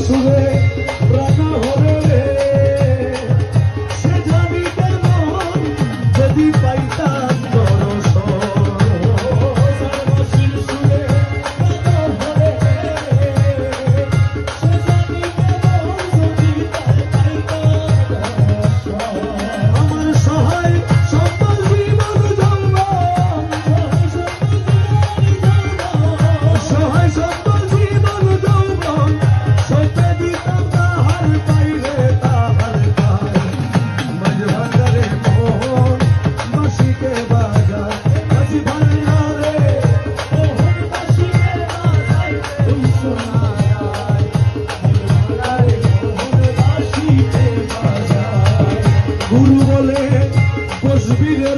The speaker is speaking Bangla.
সুরে প্রাণ হরে সে জানিতে মন যদি পাইতাম আমার সহায় সম্বল জীবন সহায় সম্বল জীবন যৌবন সইতে দিতাম তাহার পাইলে তাহার পাই মাঝ ভান্ডারে মোহন বাঁশিতে বাজায় মাঝ ভান্ডারে মোহন বাঁশিতে বাজায় ওই সোনায় ভান্ডারে মোহন বাঁশিতে বাজায় গুরু বলে বসবি রে